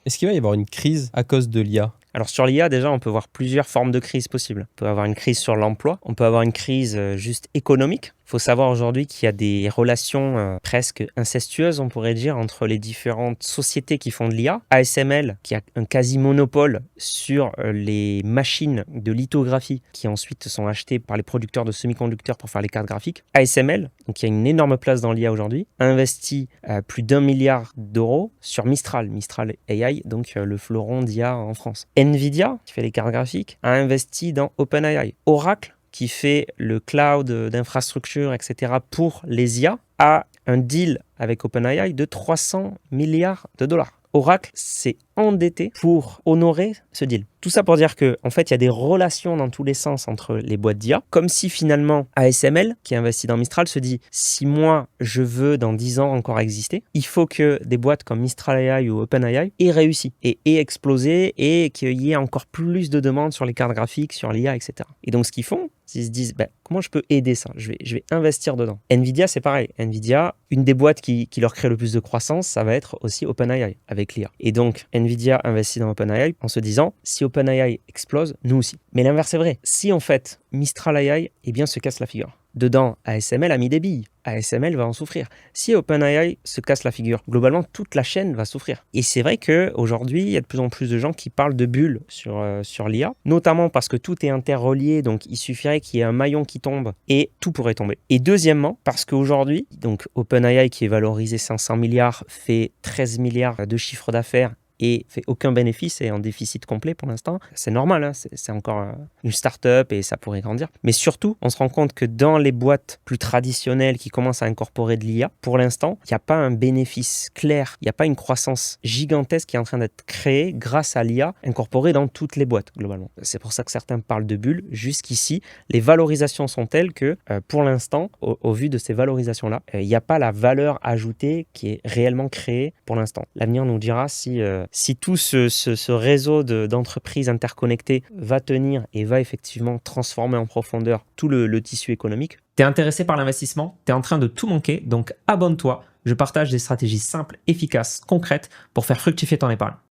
Est-ce qu'il va y avoir une crise à cause de l'IA? Alors sur l'IA, déjà, on peut voir plusieurs formes de crise possibles. On peut avoir une crise sur l'emploi, on peut avoir une crise juste économique. Il faut savoir aujourd'hui qu'il y a des relations presque incestueuses, on pourrait dire, entre les différentes sociétés qui font de l'IA. ASML, qui a un quasi-monopole sur les machines de lithographie qui ensuite sont achetées par les producteurs de semi-conducteurs pour faire les cartes graphiques. ASML, donc qui a une énorme place dans l'IA aujourd'hui, a investi plus d'1 milliard d'euros sur Mistral AI, donc le fleuron d'IA en France. Nvidia, qui fait les cartes graphiques, a investi dans OpenAI. Oracle, qui fait le cloud d'infrastructure, etc. pour les IA, a un deal avec OpenAI de 300 milliards de dollars. Oracle s'est endetté pour honorer ce deal. Tout ça pour dire que, en fait, il y a des relations dans tous les sens entre les boîtes d'IA, comme si finalement ASML, qui investit dans Mistral, se dit si moi je veux dans 10 ans encore exister, il faut que des boîtes comme Mistral AI ou OpenAI aient réussi et aient explosé et qu'il y ait encore plus de demandes sur les cartes graphiques, sur l'IA, etc. Et donc ce qu'ils font, ils se disent comment je peux aider ça, je vais investir dedans. Nvidia, c'est pareil. Nvidia, une des boîtes qui leur crée le plus de croissance, ça va être aussi OpenAI avec l'IA. Et donc Nvidia investit dans OpenAI en se disant si OpenAI explose, nous aussi. Mais l'inverse est vrai. Si en fait Mistral AI se casse la figure. Dedans, ASML a mis des billes. ASML va en souffrir. Si OpenAI se casse la figure, globalement, toute la chaîne va souffrir. Et c'est vrai qu'aujourd'hui, il y a de plus en plus de gens qui parlent de bulles sur l'IA, notamment parce que tout est interrelié, donc il suffirait qu'il y ait un maillon qui tombe et tout pourrait tomber. Et deuxièmement, parce qu'aujourd'hui, donc OpenAI qui est valorisé 500 milliards, fait 13 milliards de chiffre d'affaires et fait aucun bénéfice et en déficit complet pour l'instant. C'est normal, hein, c'est encore une start-up et ça pourrait grandir. Mais surtout, on se rend compte que dans les boîtes plus traditionnelles qui commencent à incorporer de l'IA, pour l'instant, il n'y a pas un bénéfice clair, il n'y a pas une croissance gigantesque qui est en train d'être créée grâce à l'IA incorporée dans toutes les boîtes, globalement. C'est pour ça que certains parlent de bulles. Jusqu'ici, les valorisations sont telles que, pour l'instant, au vu de ces valorisations-là, il n'y a pas la valeur ajoutée qui est réellement créée pour l'instant. L'avenir nous dira si tout ce réseau d'entreprises interconnectées va tenir et va effectivement transformer en profondeur tout le tissu économique. T'es intéressé par l'investissement? T'es en train de tout manquer, donc abonne-toi. Je partage des stratégies simples, efficaces, concrètes pour faire fructifier ton épargne.